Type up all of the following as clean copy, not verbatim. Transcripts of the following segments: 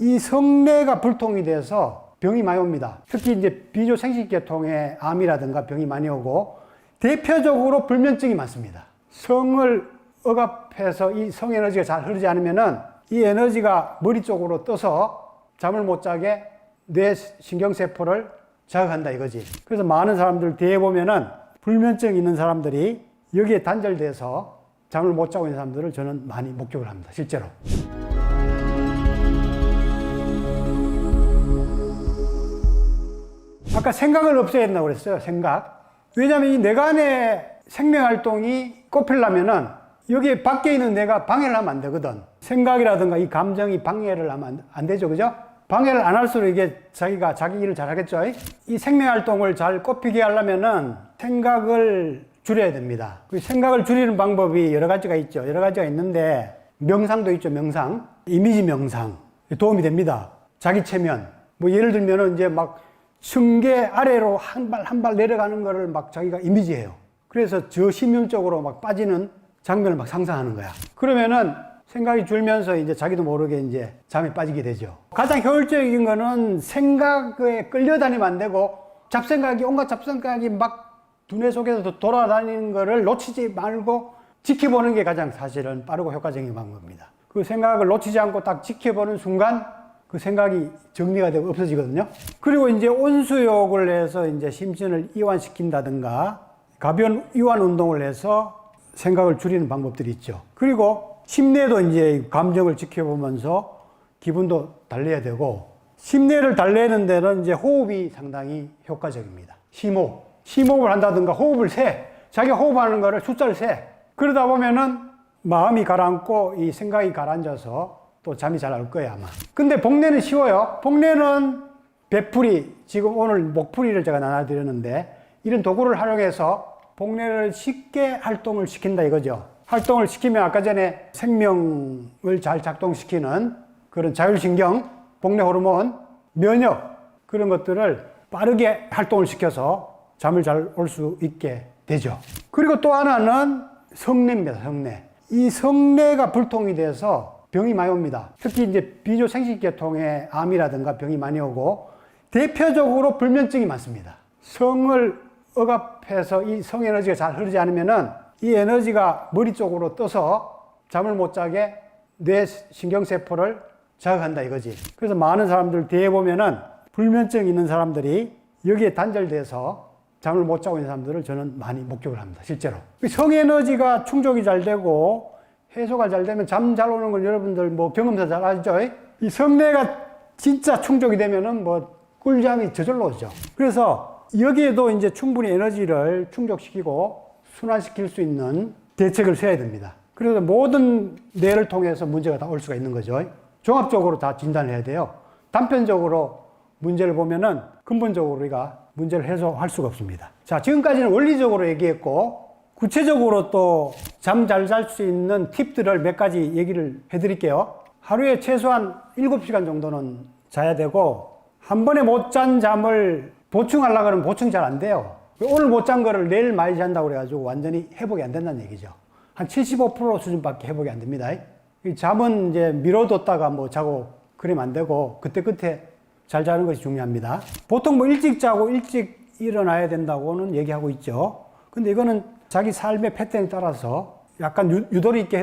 이 성내가 불통이 돼서 병이 많이 옵니다. 특히 이제 비뇨생식계통의 암이라든가 병이 많이 오고, 대표적으로 불면증이 많습니다. 성을 억압해서 이 성 에너지가 잘 흐르지 않으면은 이 에너지가 머리 쪽으로 떠서 잠을 못 자게 뇌 신경세포를 자극한다 이거지. 그래서 많은 사람들 뒤에 보면은 불면증 있는 사람들이 여기에 단절돼서 잠을 못 자고 있는 사람들을 저는 많이 목격을 합니다. 실제로. 아까 생각을 없애야 된다고 그랬어요. 생각. 왜냐하면 이 뇌간의 생명활동이 꼽히려면은 여기 밖에 있는 뇌가 방해를 하면 안 되거든. 생각이라든가 이 감정이 방해를 하면 안 되죠. 그죠? 방해를 안 할수록 이게 자기가 자기 일을 잘 하겠죠. 이 생명활동을 잘 꼽히게 하려면은 생각을 줄여야 됩니다. 그 생각을 줄이는 방법이 여러 가지가 있죠. 여러 가지가 있는데 명상도 있죠. 명상. 이미지 명상. 도움이 됩니다. 자기 체면. 뭐 예를 들면은 이제 막 승계 아래로 한 발 한 발 내려가는 거를 막 자기가 이미지해요. 그래서 저심윤적으로 막 빠지는 장면을 막 상상하는 거야. 그러면은 생각이 줄면서 이제 자기도 모르게 이제 잠에 빠지게 되죠. 가장 효율적인 거는 생각에 끌려다니면 안 되고 온갖 잡생각이 막 두뇌 속에서 돌아다니는 거를 놓치지 말고 지켜보는 게 가장 사실은 빠르고 효과적인 방법입니다. 그 생각을 놓치지 않고 딱 지켜보는 순간 그 생각이 정리가 되고 없어지거든요. 그리고 이제 온수욕을 해서 이제 심신을 이완시킨다든가 가벼운 이완 운동을 해서 생각을 줄이는 방법들이 있죠. 그리고 심뇌도 이제 감정을 지켜보면서 기분도 달래야 되고, 심뇌를 달래는 데는 이제 호흡이 상당히 효과적입니다. 심호흡을 한다든가 호흡을 세. 자기가 호흡하는 거를 숫자를 세. 그러다 보면은 마음이 가라앉고 이 생각이 가라앉아서 또 잠이 잘 올 거예요, 아마. 근데 복뇌는 쉬워요. 복뇌는 배풀이, 지금 오늘 목풀이를 제가 나눠드렸는데, 이런 도구를 활용해서 복뇌를 쉽게 활동을 시킨다 이거죠. 활동을 시키면 아까 전에 생명을 잘 작동시키는 그런 자율신경, 복뇌 호르몬, 면역, 그런 것들을 빠르게 활동을 시켜서 잠을 잘 올 수 있게 되죠. 그리고 또 하나는 성뇌입니다, 성뇌. 이 성뇌가 불통이 돼서 병이 많이 옵니다. 특히 이제 비뇨생식계통의 암이라든가 병이 많이 오고, 대표적으로 불면증이 많습니다. 성을 억압해서 이 성 에너지가 잘 흐르지 않으면은 이 에너지가 머리 쪽으로 떠서 잠을 못 자게 뇌 신경세포를 자극한다 이거지. 그래서 많은 사람들 뒤에 보면은 불면증 있는 사람들이 여기에 단절돼서 잠을 못 자고 있는 사람들을 저는 많이 목격을 합니다. 실제로. 성 에너지가 충족이 잘 되고 해소가 잘 되면 잠 잘 오는 걸 여러분들 뭐 경험사 잘 아시죠? 이 성뇌가 진짜 충족이 되면은 뭐 꿀잠이 저절로 오죠. 그래서 여기에도 이제 충분히 에너지를 충족시키고 순환시킬 수 있는 대책을 세워야 됩니다. 그래서 모든 뇌를 통해서 문제가 다 올 수가 있는 거죠. 종합적으로 다 진단을 해야 돼요. 단편적으로 문제를 보면은 근본적으로 우리가 문제를 해소할 수가 없습니다. 자, 지금까지는 원리적으로 얘기했고, 구체적으로 또 잠 잘 잘 수 있는 팁들을 몇 가지 얘기를 해드릴게요. 하루에 최소한 7시간 정도는 자야 되고, 한 번에 못 잔 잠을 보충하려고 하면 보충 잘 안 돼요. 오늘 못 잔 거를 내일 많이 잔다고 그래가지고 완전히 회복이 안 된다는 얘기죠. 한 75% 수준밖에 회복이 안 됩니다. 잠은 이제 미뤄뒀다가 뭐 자고 그러면 안 되고, 그때 잘 자는 것이 중요합니다. 보통 뭐 일찍 자고 일찍 일어나야 된다고는 얘기하고 있죠. 근데 이거는 자기 삶의 패턴에 따라서 약간 유도리 있게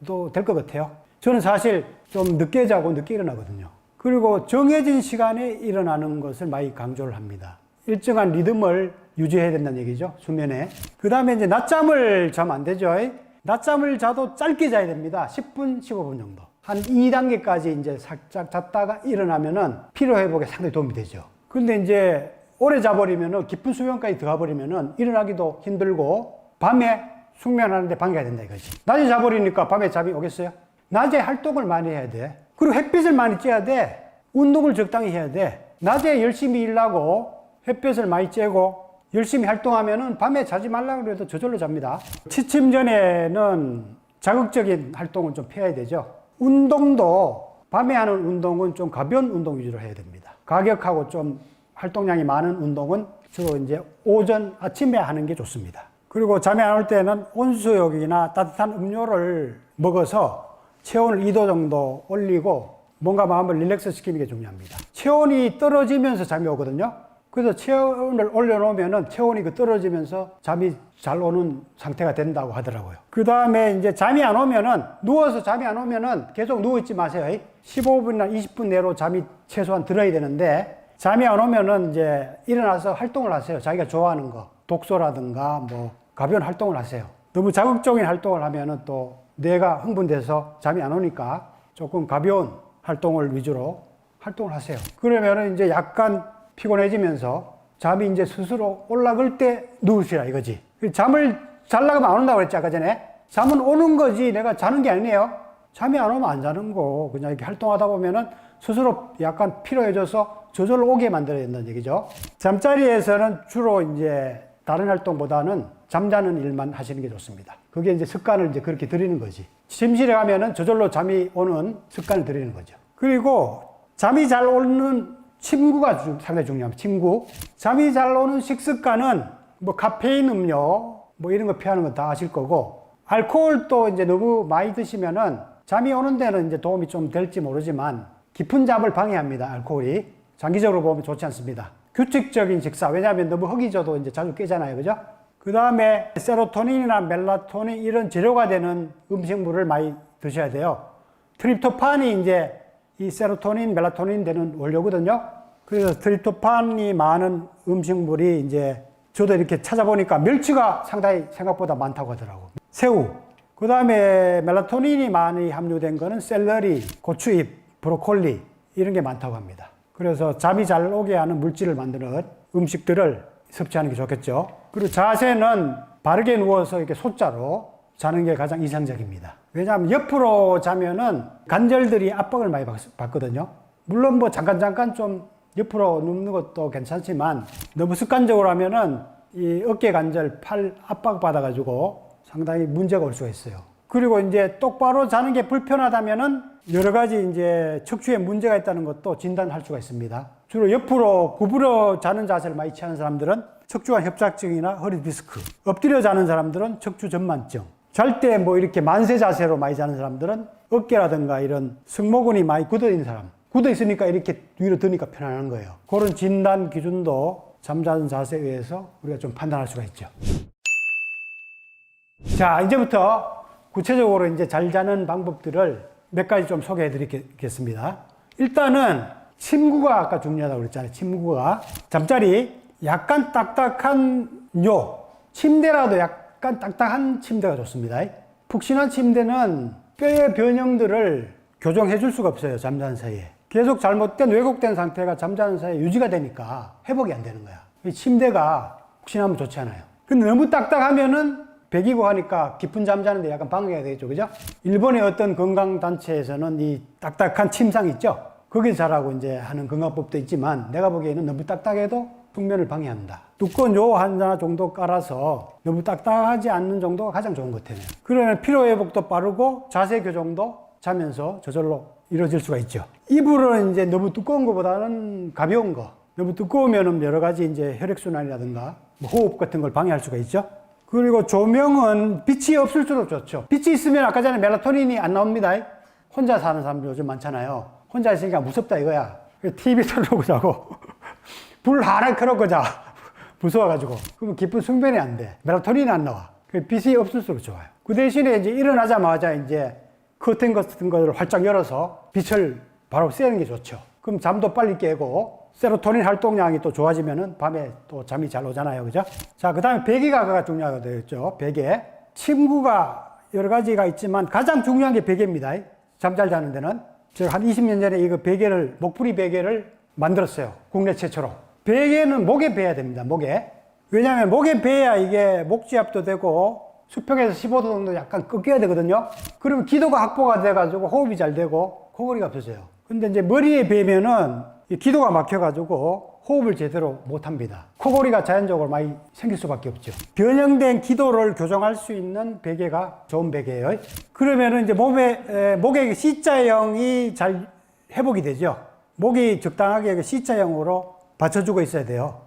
해도 될 것 같아요. 저는 사실 좀 늦게 자고 늦게 일어나거든요. 그리고 정해진 시간에 일어나는 것을 많이 강조를 합니다. 일정한 리듬을 유지해야 된다는 얘기죠, 수면에. 그 다음에 이제 낮잠을 자면 안 되죠. 낮잠을 자도 짧게 자야 됩니다. 10분, 15분 정도. 한 2단계까지 이제 살짝 잤다가 일어나면은 피로회복에 상당히 도움이 되죠. 근데 이제 오래 자버리면은 깊은 수면까지 들어가버리면은 일어나기도 힘들고 밤에 숙면하는데 방해가 된다 이거지. 낮에 자버리니까 밤에 잠이 오겠어요? 낮에 활동을 많이 해야 돼. 그리고 햇빛을 많이 쬐야 돼. 운동을 적당히 해야 돼. 낮에 열심히 일하고 햇빛을 많이 쬐고 열심히 활동하면은 밤에 자지 말라고 해도 저절로 잡니다. 취침 전에는 자극적인 활동은 좀 피해야 되죠. 운동도 밤에 하는 운동은 좀 가벼운 운동 위주로 해야 됩니다. 가격하고 좀 활동량이 많은 운동은 주로 이제 오전 아침에 하는 게 좋습니다. 그리고 잠이 안 올 때는 온수욕이나 따뜻한 음료를 먹어서 체온을 2도 정도 올리고 뭔가 마음을 릴렉스 시키는 게 중요합니다. 체온이 떨어지면서 잠이 오거든요. 그래서 체온을 올려놓으면은 체온이 떨어지면서 잠이 잘 오는 상태가 된다고 하더라고요. 그 다음에 이제 잠이 안 오면은, 누워서 잠이 안 오면은 계속 누워있지 마세요. 15분이나 20분 내로 잠이 최소한 들어야 되는데, 잠이 안 오면은 이제 일어나서 활동을 하세요. 자기가 좋아하는 거. 독서라든가 뭐 가벼운 활동을 하세요. 너무 자극적인 활동을 하면은 또 뇌가 흥분돼서 잠이 안 오니까 조금 가벼운 활동을 위주로 활동을 하세요. 그러면은 이제 약간 피곤해지면서 잠이 이제 스스로 올라갈 때 누우시라 이거지. 잠을 자려고 하면 안 온다고 그랬지, 아까 전에. 잠은 오는 거지 내가 자는 게 아니네요. 잠이 안 오면 안 자는 거. 그냥 이렇게 활동하다 보면은 스스로 약간 피로해져서 저절로 오게 만들어야 된다는 얘기죠. 잠자리에서는 주로 이제 다른 활동보다는 잠자는 일만 하시는 게 좋습니다. 그게 이제 습관을 이제 그렇게 들이는 거지. 침실에 가면은 저절로 잠이 오는 습관을 들이는 거죠. 그리고 잠이 잘 오는 침구가 상당히 중요합니다. 침구. 잠이 잘 오는 식습관은 뭐 카페인 음료 뭐 이런 거 피하는 거 다 아실 거고, 알코올도 이제 너무 많이 드시면은 잠이 오는 데는 이제 도움이 좀 될지 모르지만 깊은 잠을 방해합니다. 알코올이 장기적으로 보면 좋지 않습니다. 규칙적인 식사, 왜냐하면 너무 허기져도 이제 자주 깨잖아요, 그죠? 그 다음에 세로토닌이나 멜라토닌 이런 재료가 되는 음식물을 많이 드셔야 돼요. 트립토판이 이제 이 세로토닌, 멜라토닌 되는 원료거든요. 그래서 트립토판이 많은 음식물이 이제 저도 이렇게 찾아보니까 멸치가 상당히 생각보다 많다고 하더라고. 새우. 그 다음에 멜라토닌이 많이 함유된 거는 샐러리, 고추잎, 브로콜리 이런 게 많다고 합니다. 그래서 잠이 잘 오게 하는 물질을 만드는 음식들을 섭취하는 게 좋겠죠. 그리고 자세는 바르게 누워서 이렇게 소자로 자는 게 가장 이상적입니다. 왜냐하면 옆으로 자면은 관절들이 압박을 많이 받거든요. 물론 뭐 잠깐 좀 옆으로 눕는 것도 괜찮지만 너무 습관적으로 하면은 이 어깨 관절, 팔 압박 받아가지고 상당히 문제가 올 수가 있어요. 그리고 이제 똑바로 자는 게 불편하다면은 여러 가지 이제 척추에 문제가 있다는 것도 진단할 수가 있습니다. 주로 옆으로 구부러 자는 자세를 많이 취하는 사람들은 척추관 협착증이나 허리 디스크, 엎드려 자는 사람들은 척추 전만증, 잘 때 뭐 이렇게 만세 자세로 많이 자는 사람들은 어깨라든가 이런 승모근이 많이 굳어 있는 사람, 굳어 있으니까 이렇게 위로 드니까 편안한 거예요. 그런 진단 기준도 잠자는 자세에 의해서 우리가 좀 판단할 수가 있죠. 자, 이제부터 구체적으로 이제 잘 자는 방법들을 몇 가지 좀 소개해 드리겠습니다. 일단은 침구가 아까 중요하다고 그랬잖아요. 침구가. 잠자리 약간 딱딱한 침대라도 약간 딱딱한 침대가 좋습니다. 푹신한 침대는 뼈의 변형들을 교정해 줄 수가 없어요. 잠자는 사이에. 계속 잘못된 왜곡된 상태가 잠자는 사이에 유지가 되니까 회복이 안 되는 거야. 이 침대가 푹신하면 좋지 않아요. 근데 너무 딱딱하면은 배기고 하니까 깊은 잠 자는데 약간 방해가 되겠죠. 그죠? 일본의 어떤 건강단체에서는 이 딱딱한 침상 있죠? 거기 자라고 이제 하는 건강법도 있지만 내가 보기에는 너무 딱딱해도 숙면을 방해한다. 두꺼운 요 하나 정도 깔아서 너무 딱딱하지 않는 정도가 가장 좋은 것 같아요. 그러면 피로회복도 빠르고 자세 교정도 자면서 저절로 이루어질 수가 있죠. 이불은 이제 너무 두꺼운 것보다는 가벼운 거. 너무 두꺼우면 여러 가지 이제 혈액순환이라든가 뭐 호흡 같은 걸 방해할 수가 있죠. 그리고 조명은 빛이 없을수록 좋죠. 빛이 있으면 아까 전에 멜라토닌이 안 나옵니다. 혼자 사는 사람들 요즘 많잖아요. 혼자 있으니까 무섭다 이거야. TV 틀어놓고 자고 불 하나 켜놓고 자. 무서워가지고. 그러면 깊은 숙면이 안 돼. 멜라토닌이 안 나와. 빛이 없을수록 좋아요. 그 대신에 이제 일어나자마자 이제 커튼 같은 거를 활짝 열어서 빛을 바로 쐬는 게 좋죠. 그럼 잠도 빨리 깨고 세로토닌 활동량이 또 좋아지면은 밤에 또 잠이 잘 오잖아요. 그죠? 자, 그 다음에 베개가 중요하겠죠. 베개. 침구가 여러 가지가 있지만 가장 중요한 게 베개입니다. 잠 잘 자는 데는. 제가 한 20년 전에 이거 베개를, 목풀이 베개를 만들었어요. 국내 최초로. 베개는 목에 베야 됩니다. 목에. 왜냐하면 목에 베야 이게 목지압도 되고 수평에서 15도 정도 약간 꺾여야 되거든요. 그러면 기도가 확보가 돼가지고 호흡이 잘 되고 코골이가 없어져요. 근데 이제 머리에 베면은 이 기도가 막혀가지고 호흡을 제대로 못합니다. 코골이가 자연적으로 많이 생길 수밖에 없죠. 변형된 기도를 교정할 수 있는 베개가 좋은 베개예요. 그러면은 이제 목의 C자형이 잘 회복이 되죠. 목이 적당하게 C자형으로 받쳐주고 있어야 돼요.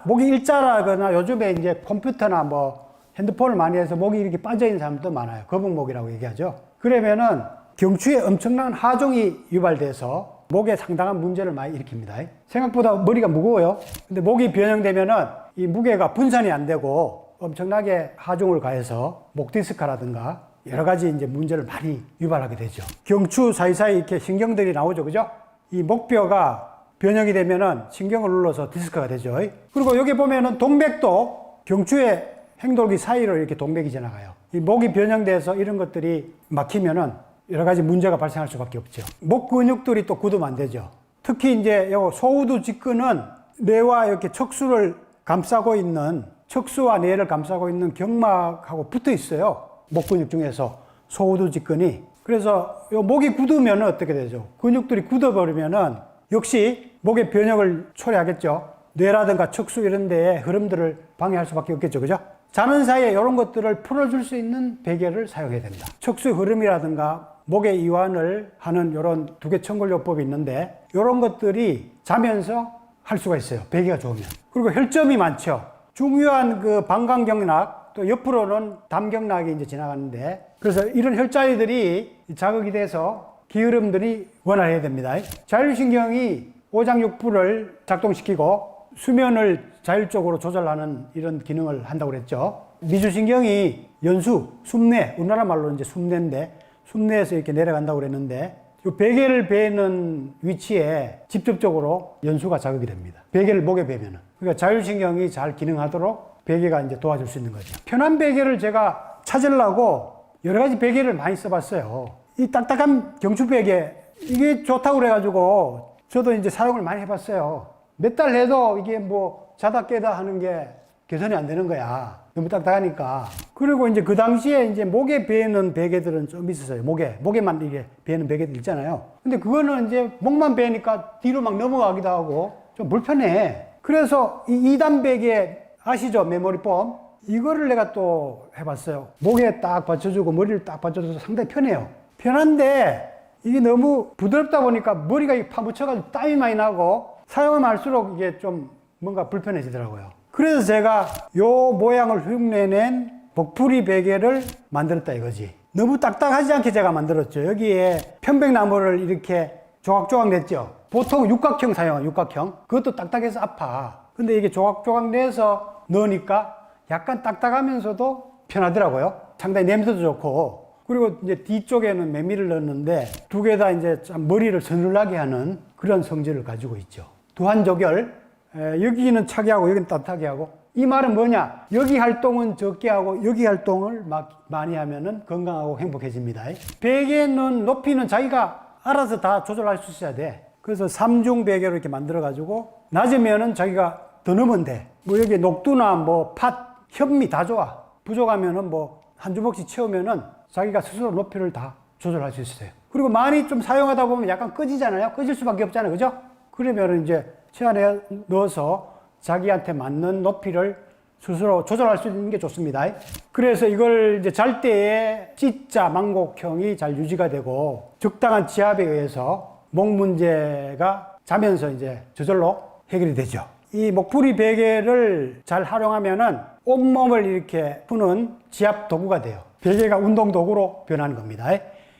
목이 일자라거나 요즘에 이제 컴퓨터나 뭐 핸드폰을 많이 해서 목이 이렇게 빠져 있는 사람도 많아요. 거북목이라고 얘기하죠. 그러면은 경추에 엄청난 하종이 유발돼서 목에 상당한 문제를 많이 일으킵니다. 생각보다 머리가 무거워요. 근데 목이 변형되면은 이 무게가 분산이 안 되고 엄청나게 하중을 가해서 목 디스크라든가 여러 가지 이제 문제를 많이 유발하게 되죠. 경추 사이사이 이렇게 신경들이 나오죠. 그죠? 이 목뼈가 변형이 되면은 신경을 눌러서 디스크가 되죠. 그리고 여기 보면은 동맥도 경추의 행돌기 사이로 이렇게 동맥이 지나가요. 이 목이 변형돼서 이런 것들이 막히면은 여러 가지 문제가 발생할 수밖에 없죠. 목 근육들이 또 굳으면 안 되죠. 특히 이제 요 소우두 직근은 뇌와 이렇게 척수를 감싸고 있는, 척수와 뇌를 감싸고 있는 경막하고 붙어 있어요. 목 근육 중에서 소우두 직근이. 그래서 요 목이 굳으면 어떻게 되죠? 근육들이 굳어버리면은 역시 목의 변형을 초래하겠죠. 뇌라든가 척수 이런 데에 흐름들을 방해할 수밖에 없겠죠. 그죠? 자는 사이에 이런 것들을 풀어줄 수 있는 베개를 사용해야 됩니다. 척수 흐름이라든가 목의 이완을 하는 이런 두개 청골요법이 있는데 이런 것들이 자면서 할 수가 있어요. 베개가 좋으면. 그리고 혈점이 많죠. 중요한 그 방광경락 또 옆으로는 담경락이 이제 지나가는데 그래서 이런 혈자리들이 자극이 돼서 기흐름들이 원활해야 됩니다. 자율신경이 오장육부를 작동시키고 수면을 자율적으로 조절하는 이런 기능을 한다고 그랬죠. 미주신경이 연수, 숨내, 우리나라 말로 이제 숨내인데 숨내에서 이렇게 내려간다고 그랬는데 이 베개를 베는 위치에 직접적으로 연수가 자극이 됩니다. 베개를 목에 베면은. 그러니까 자율신경이 잘 기능하도록 베개가 이제 도와줄 수 있는 거죠. 편한 베개를 제가 찾으려고 여러 가지 베개를 많이 써봤어요. 이 딱딱한 경추 베개, 이게 좋다고 그래가지고 저도 이제 사용을 많이 해봤어요. 몇 달 해도 이게 뭐 자다 깨다 하는 게 개선이 안 되는 거야. 너무 딱딱하니까. 그리고 이제 그 당시에 이제 목에 베는 베개들은 좀 있었어요. 목에만 이게 베는 베개들 있잖아요. 근데 그거는 이제 목만 베니까 뒤로 막 넘어가기도 하고 좀 불편해. 그래서 이 2단 베개 아시죠? 메모리폼. 이거를 내가 또 해봤어요. 목에 딱 받쳐주고 머리를 딱 받쳐줘서 상당히 편해요. 편한데 이게 너무 부드럽다 보니까 머리가 파묻혀가지고 땀이 많이 나고 사용하면 할수록 이게 좀 뭔가 불편해지더라고요. 그래서 제가 요 모양을 흉내낸 목풀이 베개를 만들었다 이거지. 너무 딱딱하지 않게 제가 만들었죠. 여기에 편백나무를 이렇게 조각조각 냈죠. 보통 육각형 사용해요. 육각형. 그것도 딱딱해서 아파. 근데 이게 조각조각 내서 넣으니까 약간 딱딱하면서도 편하더라고요. 상당히 냄새도 좋고. 그리고 이제 뒤쪽에는 메밀을 넣었는데 두 개 다 이제 참 머리를 서늘하게 하는 그런 성질을 가지고 있죠. 두한조결. 여기는 차게 하고 여기는 따뜻하게 하고. 이 말은 뭐냐? 여기 활동은 적게 하고 여기 활동을 막 많이 하면은 건강하고 행복해집니다. 베개는 높이는 자기가 알아서 다 조절할 수 있어야 돼. 그래서 3중 베개로 이렇게 만들어 가지고 낮으면은 자기가 더 넣으면 돼. 뭐 여기 녹두나 뭐 팥, 현미 다 좋아. 부족하면은 뭐 한 주먹씩 채우면은 자기가 스스로 높이를 다 조절할 수 있어요. 그리고 많이 좀 사용하다 보면 약간 꺼지잖아요. 꺼질 수밖에 없잖아요. 그죠? 그러면 이제 체 안에 넣어서 자기한테 맞는 높이를 스스로 조절할 수 있는 게 좋습니다. 그래서 이걸 이제 잘 때에 C자 망곡형이 잘 유지가 되고 적당한 지압에 의해서 목 문제가 자면서 이제 저절로 해결이 되죠. 이 목풀이 베개를 잘 활용하면은 온몸을 이렇게 푸는 지압 도구가 돼요. 베개가 운동 도구로 변하는 겁니다.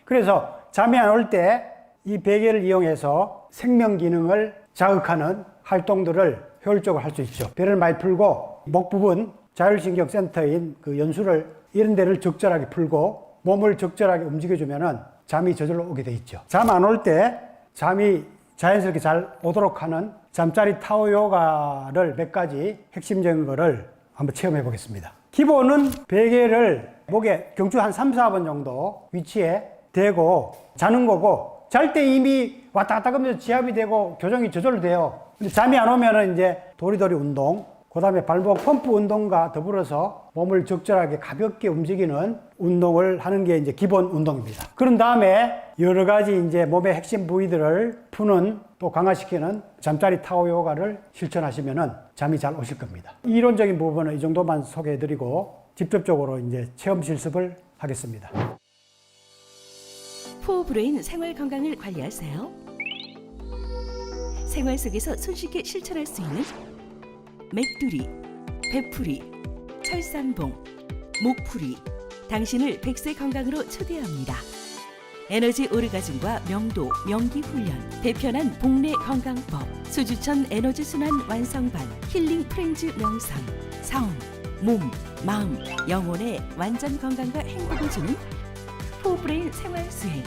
그래서 잠이 안 올 때 이 베개를 이용해서 생명 기능을 자극하는 활동들을 효율적으로 할 수 있죠. 배를 많이 풀고 목 부분 자율신경 센터인 그 연수를 이런 데를 적절하게 풀고 몸을 적절하게 움직여주면은 잠이 저절로 오게 돼 있죠. 잠 안 올 때 잠이 자연스럽게 잘 오도록 하는 잠자리 타워 요가를 몇 가지 핵심적인 거를 한번 체험해 보겠습니다. 기본은 베개를 목에 경추 한 3, 4번 정도 위치에 대고 자는 거고 잘 때 이미 왔다 갔다 하면서 지압이 되고 교정이 저절로 돼요. 근데 잠이 안 오면은 이제 도리도리 운동, 그 다음에 발목 펌프 운동과 더불어서 몸을 적절하게 가볍게 움직이는 운동을 하는 게 이제 기본 운동입니다. 그런 다음에 여러 가지 이제 몸의 핵심 부위들을 푸는 또 강화시키는 잠자리 타워 요가를 실천하시면은 잠이 잘 오실 겁니다. 이론적인 부분은 이 정도만 소개해드리고 직접적으로 이제 체험 실습을 하겠습니다. 호흡으로 인한 생활 건강을 관리하세요. 생활 속에서 손쉽게 실천할 수 있는 맥두리, 배풀이, 철산봉, 목풀이, 당신을 100세 건강으로 초대합니다. 에너지 오르가즘과 명도, 명기 훈련, 배편한 복내 건강법, 수주천 에너지 순환 완성반, 힐링 프렌즈 명상, 성, 몸, 마음, 영혼의 완전 건강과 행복을 주는 포브레인 생활 수행.